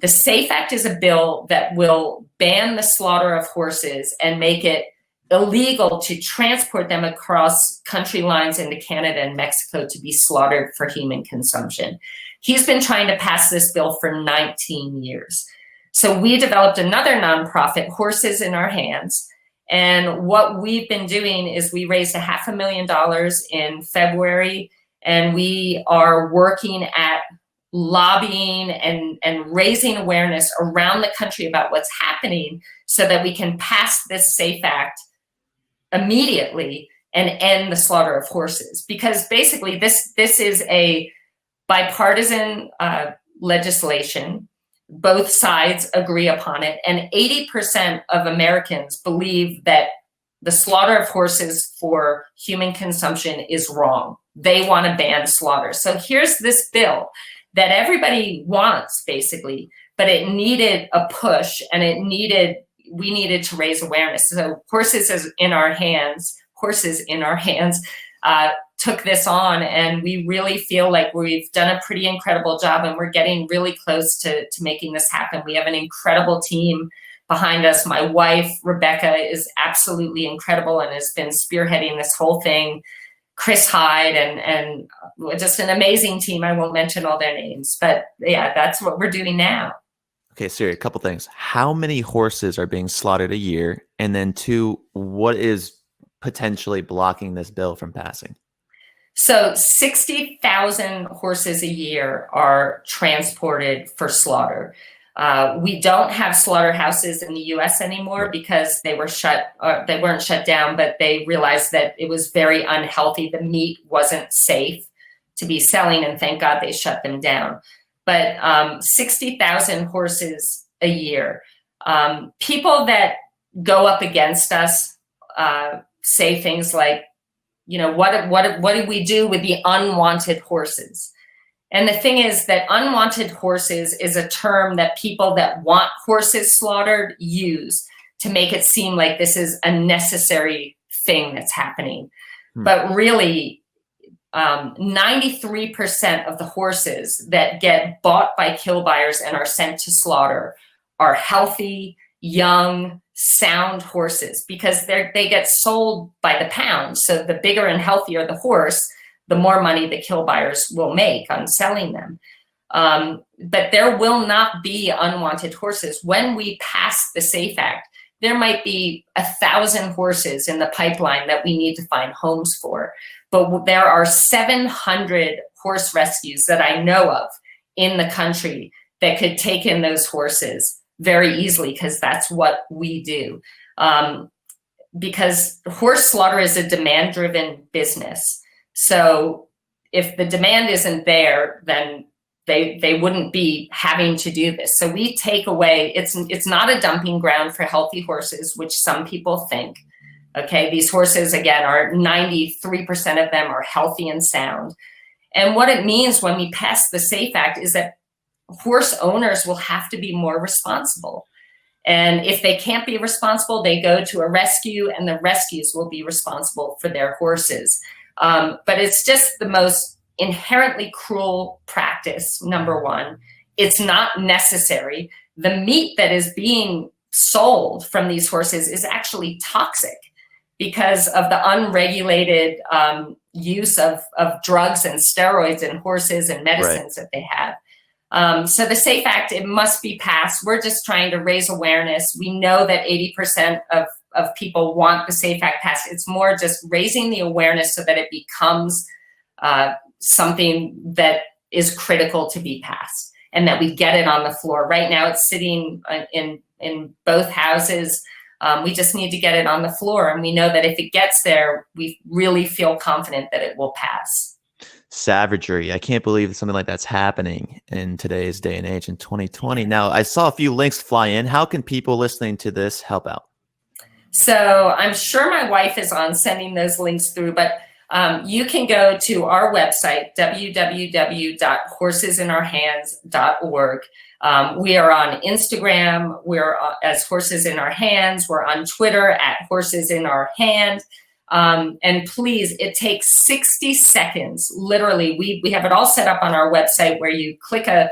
The SAFE Act is a bill that will ban the slaughter of horses and make it illegal to transport them across country lines into Canada and Mexico to be slaughtered for human consumption. He's been trying to pass this bill for 19 years. So we developed another nonprofit, Horses in Our Hands. And what we've been doing is we raised $500,000 in February, and we are working at lobbying and raising awareness around the country about what's happening so that we can pass this SAFE Act immediately and end the slaughter of horses. Because basically this is a bipartisan legislation. Both sides agree upon it. And 80% of Americans believe that the slaughter of horses for human consumption is wrong. They want to ban slaughter. So here's this bill that everybody wants, basically, but it needed a push, and we needed to raise awareness. So Horses in Our Hands took this on, and we really feel like we've done a pretty incredible job, and we're getting really close to making this happen. We have an incredible team behind us. My wife, Rebecca, is absolutely incredible and has been spearheading this whole thing. Chris Hyde and just an amazing team. I won't mention all their names, but yeah, that's what we're doing now. Okay, Siri, a couple things. How many horses are being slaughtered a year? And then 2, what is potentially blocking this bill from passing? So 60,000 horses a year are transported for slaughter. We don't have slaughterhouses in the U.S. anymore because they weren't shut down, but they realized that it was very unhealthy. The meat wasn't safe to be selling, and thank God they shut them down. But 60,000 horses a year. People that go up against us say things like, what do we do with the unwanted horses? And the thing is that unwanted horses is a term that people that want horses slaughtered use to make it seem like this is a necessary thing that's happening. But really, 93% of the horses that get bought by kill buyers and are sent to slaughter are healthy, young, sound horses, because they get sold by the pound. So the bigger and healthier the horse, the more money the kill buyers will make on selling them. But there will not be unwanted horses. When we pass the SAFE Act, there might be 1,000 horses in the pipeline that we need to find homes for. But there are 700 horse rescues that I know of in the country that could take in those horses very easily, because that's what we do. Because horse slaughter is a demand-driven business. So if the demand isn't there, then they wouldn't be having to do this. So we take away, it's not a dumping ground for healthy horses, which some people think. Okay, these horses, again, are 93% of them are healthy and sound. And what it means when we pass the SAFE Act is that horse owners will have to be more responsible. And if they can't be responsible, they go to a rescue, and the rescues will be responsible for their horses. But it's just the most inherently cruel practice, number one. It's not necessary. The meat that is being sold from these horses is actually toxic because of the unregulated use of drugs and steroids in horses and medicines that they have. So the SAFE Act, it must be passed. We're just trying to raise awareness. We know that 80% of people want the SAFE Act passed. It's more just raising the awareness so that it becomes something that is critical to be passed and that we get it on the floor. Right now it's sitting in both houses. We just need to get it on the floor. And we know that if it gets there, we really feel confident that it will pass. Savagery. I can't believe something like that's happening in today's day and age in 2020. Now, I saw a few links fly in. How can people listening to this help out? So I'm sure my wife is on sending those links through, but You can go to our website, www.horsesinourhands.org. We are on Instagram. We're as Horses in Our Hands. We're on Twitter at Horses in Our Hand. And please, it takes 60 seconds. Literally, we have it all set up on our website where you click a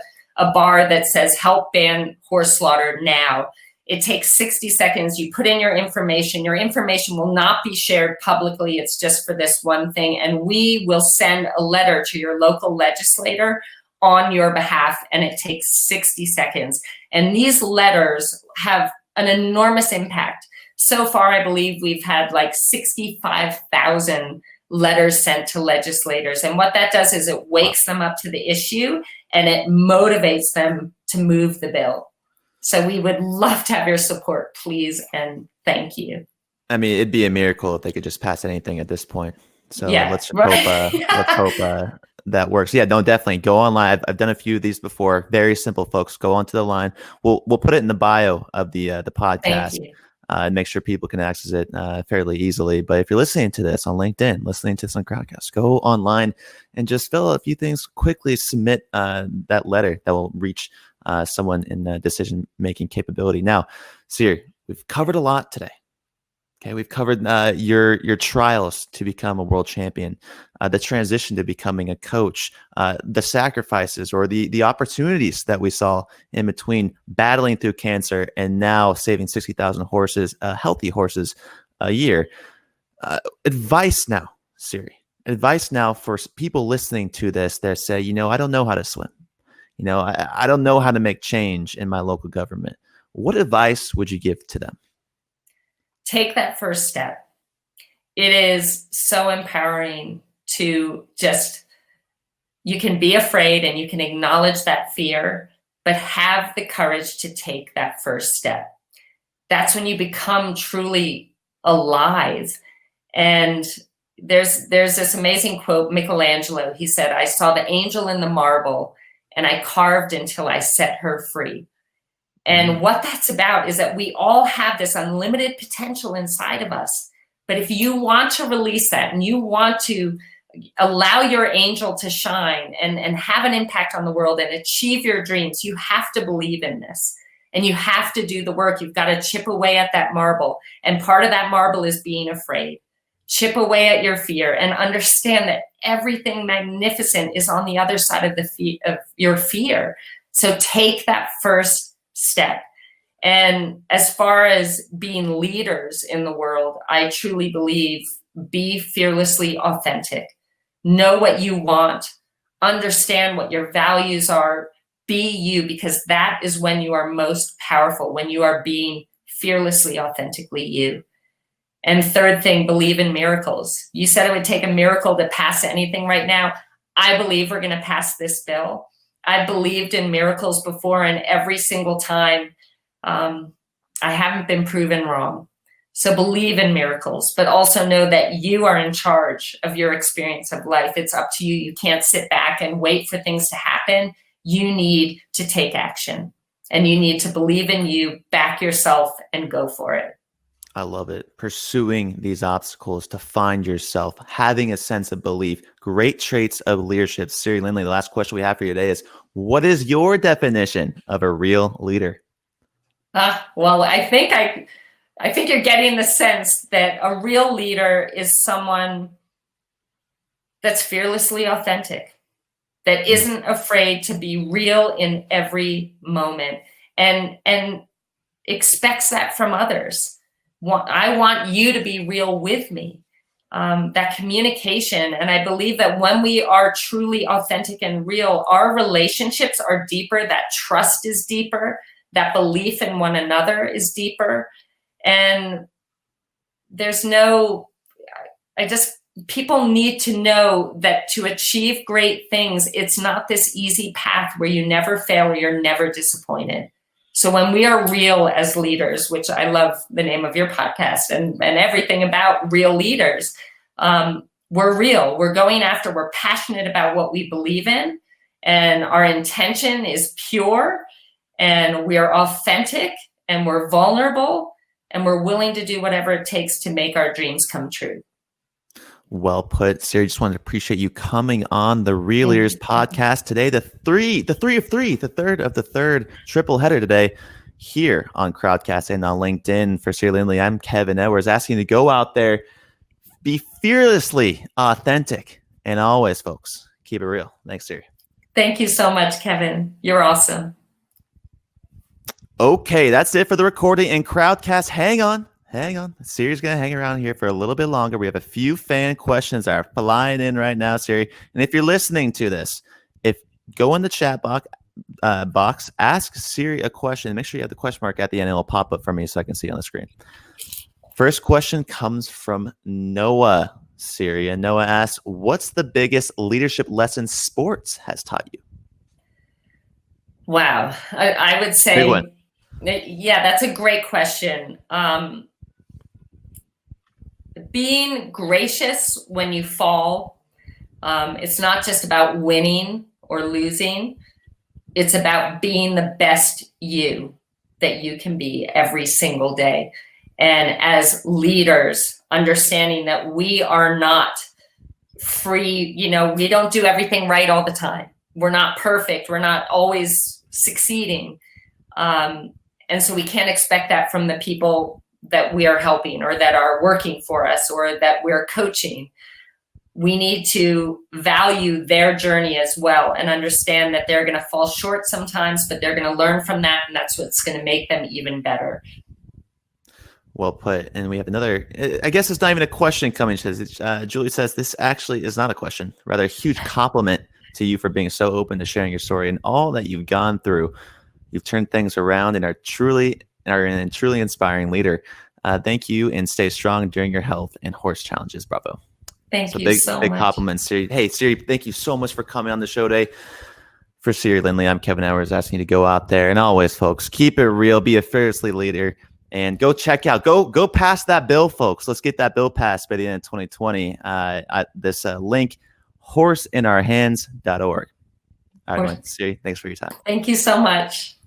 bar that says help ban horse slaughter now. It takes 60 seconds. You put in your information. Your information will not be shared publicly. It's just for this one thing. And we will send a letter to your local legislator on your behalf. And it takes 60 seconds. And these letters have an enormous impact. So far, I believe we've had like 65,000 letters sent to legislators. And what that does is it wakes them up to the issue and it motivates them to move the bill. So we would love to have your support, please, and thank you. I mean, it'd be a miracle if they could just pass anything at this point. So yeah, let's hope that works. Yeah, no, definitely go online. I've done a few of these before. Very simple, folks. Go onto the line. We'll put it in the bio of the podcast. And make sure people can access it fairly easily. But if you're listening to this on LinkedIn, listening to some Crowdcast, go online and just fill out a few things quickly. Submit that letter that will reach someone in the decision-making capability. Now, Siri, we've covered a lot today. Okay, we've covered your trials to become a world champion, the transition to becoming a coach, the sacrifices or the opportunities that we saw in between battling through cancer and now saving 60,000 horses, healthy horses a year. Advice now, Siri. Advice now for people listening to this that say, I don't know how to swim. I don't know how to make change in my local government. What advice would you give to them? Take that first step. It is so empowering to you can be afraid and you can acknowledge that fear, but have the courage to take that first step. That's when you become truly alive. And there's this amazing quote, Michelangelo, he said, "I saw the angel in the marble and I carved until I set her free." And what that's about is that we all have this unlimited potential inside of us. But if you want to release that and you want to allow your angel to shine and have an impact on the world and achieve your dreams, you have to believe in this. And you have to do the work. You've got to chip away at that marble. And part of that marble is being afraid. Chip away at your fear and understand that everything magnificent is on the other side of your fear. So take that first step. And as far as being leaders in the world, I truly believe be fearlessly authentic. Know what you want. Understand what your values are. Be you, because that is when you are most powerful, when you are being fearlessly, authentically you. And third thing, believe in miracles. You said it would take a miracle to pass anything right now. I believe we're going to pass this bill. I believed in miracles before, and every single time I haven't been proven wrong. So believe in miracles, but also know that you are in charge of your experience of life. It's up to you. You can't sit back and wait for things to happen. You need to take action, and you need to believe in you, back yourself, and go for it. I love it. Pursuing these obstacles to find yourself, having a sense of belief, great traits of leadership. Siri Lindley, the last question we have for you today is, what is your definition of a real leader? Well, I think you're getting the sense that a real leader is someone that's fearlessly authentic, that isn't afraid to be real in every moment, and expects that from others. I want you to be real with me. That communication. And I believe that when we are truly authentic and real, our relationships are deeper, that trust is deeper, that belief in one another is deeper. And people need to know that to achieve great things, it's not this easy path where you never fail or you're never disappointed. So when we are real as leaders, which I love the name of your podcast and everything about real leaders, we're real, we're going after, we're passionate about what we believe in, and our intention is pure, and we are authentic, and we're vulnerable, and we're willing to do whatever it takes to make our dreams come true. Well put, Siri. Just wanted to appreciate you coming on the Real Leaders podcast today. The third of the third triple header today here on Crowdcast and on LinkedIn. For Siri Lindley, I'm Kevin Edwards, asking you to go out there, be fearlessly authentic, and always, folks, keep it real. Thanks, Siri. Thank you so much, Kevin. You're awesome. Okay, that's it for the recording and Crowdcast. Hang on. Siri's going to hang around here for a little bit longer. We have a few fan questions that are flying in right now, Siri. And if you're listening to this, go in the chat box, ask Siri a question. Make sure you have the question mark at the end. It'll pop up for me so I can see on the screen. First question comes from Noah, Siri. And Noah asks, what's the biggest leadership lesson sports has taught you? Wow. I would say, big one. Yeah, that's a great question. Being gracious when you fall. It's not just about winning or losing. It's about being the best you that you can be every single day. And as leaders, understanding that we are not free, we don't do everything right all the time. We're not perfect. We're not always succeeding. And so we can't expect that from the people that we are helping or that are working for us or that we're coaching. We need to value their journey as well and understand that they're going to fall short sometimes, but they're going to learn from that. And that's what's going to make them even better. Well put. And we have another, I guess it's not even a question coming. Julie says, this actually is not a question, rather a huge compliment to you for being so open to sharing your story and all that you've gone through. You've turned things around and are a truly inspiring leader. Thank you and stay strong during your health and horse challenges. Bravo. Thank you so much. Big compliments, Siri. Hey, Siri, thank you so much for coming on the show today. For Siri Lindley, I'm Kevin Edwards, asking you to go out there. And always, folks, keep it real, be a fearlessly leader, and go check out, go pass that bill, folks. Let's get that bill passed by the end of 2020. This link, horseinOurhands.org. All right, Siri, thanks for your time. Thank you so much.